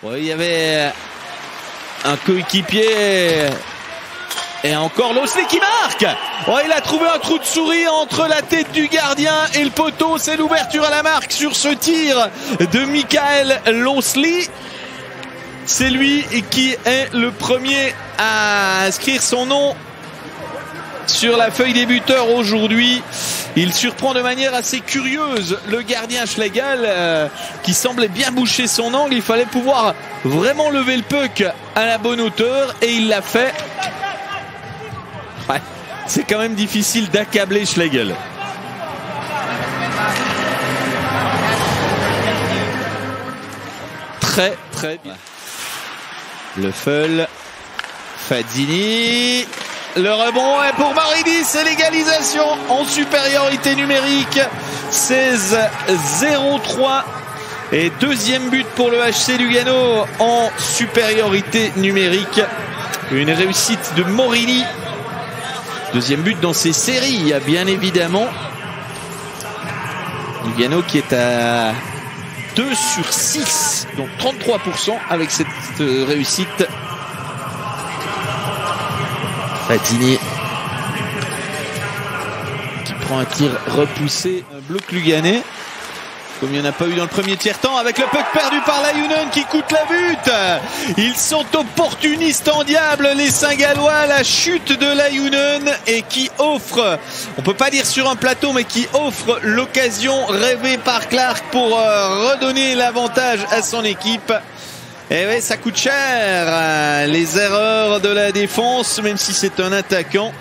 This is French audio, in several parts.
Ouais, il y avait un coéquipier et encore Losley qui marque. Ouais, il a trouvé un trou de souris entre la tête du gardien et le poteau. C'est l'ouverture à la marque sur ce tir de Michael Losley. C'est lui qui est le premier à inscrire son nom sur la feuille des buteurs aujourd'hui. Il surprend de manière assez curieuse le gardien Schlegel qui semblait bien boucher son angle. Il fallait pouvoir vraiment lever le puck à la bonne hauteur et il l'a fait. Ouais, c'est quand même difficile d'accabler Schlegel. Très bien. Leffel, Fazzini. Le rebond est pour Maridis et l'égalisation en supériorité numérique. 16-0-3. Et deuxième but pour le HC Lugano en supériorité numérique. Une réussite de Morini. Deuxième but dans ces séries, bien évidemment. Lugano qui est à 2 sur 6, donc 33% avec cette réussite. Fazzini qui prend un tir repoussé, un bloc luganais comme il n'y en a pas eu dans le premier tiers-temps, avec le puck perdu par Lajunen qui coûte la butte. Ils sont opportunistes en diable les Saint-Gallois. La chute de Lajunen et qui offre, on peut pas dire sur un plateau, mais qui offre l'occasion rêvée par Clark pour redonner l'avantage à son équipe. Et oui, ça coûte cher, les erreurs de la défense, même si c'est un attaquant.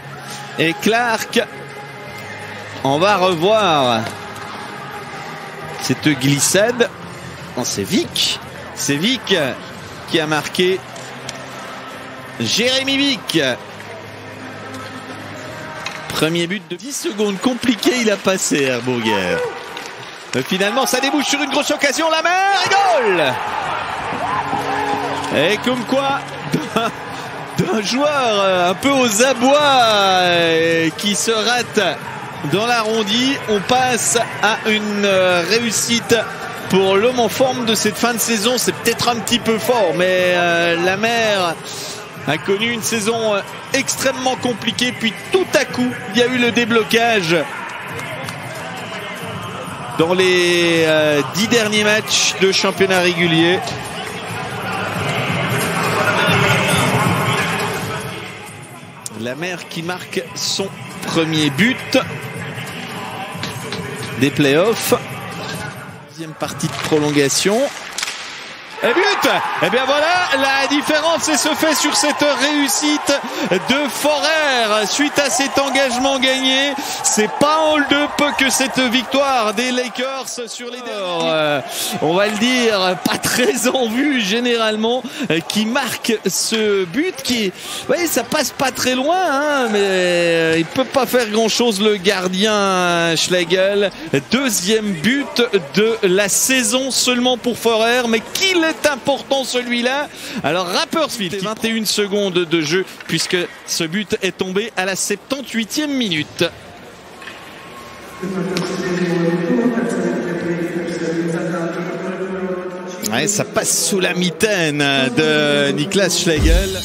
Et Clark, on va revoir cette glissade. Non, c'est Vic. C'est Vic qui a marqué. Jérémy Vic. Premier but de 10 secondes compliqué, il a passé Herbourger. Mais finalement, ça débouche sur une grosse occasion. La mer et goal. Et comme quoi, d'un joueur un peu aux abois qui se rate dans l'arrondi, on passe à une réussite pour l'homme en forme de cette fin de saison. C'est peut-être un petit peu fort, mais la mer a connu une saison extrêmement compliquée. Puis tout à coup, il y a eu le déblocage dans les 10 derniers matchs de championnat régulier. La mer qui marque son premier but des playoffs. Deuxième partie de prolongation. Et but! Et bien voilà, la différence se fait sur cette réussite de Forer suite à cet engagement gagné. C'est pas en hold-up que cette victoire des Lakers sur les derniers. On va le dire, pas très en vue généralement, qui marque ce but qui, oui, ça passe pas très loin, hein, mais il peut pas faire grand chose le gardien Schlegel. Deuxième but de la saison seulement pour Forer, mais qu'il est important celui-là. Alors Rapperswil, 21 secondes de jeu puisque ce but est tombé à la 78e minute. Ouais, ça passe sous la mitaine de Niklas Schlegel.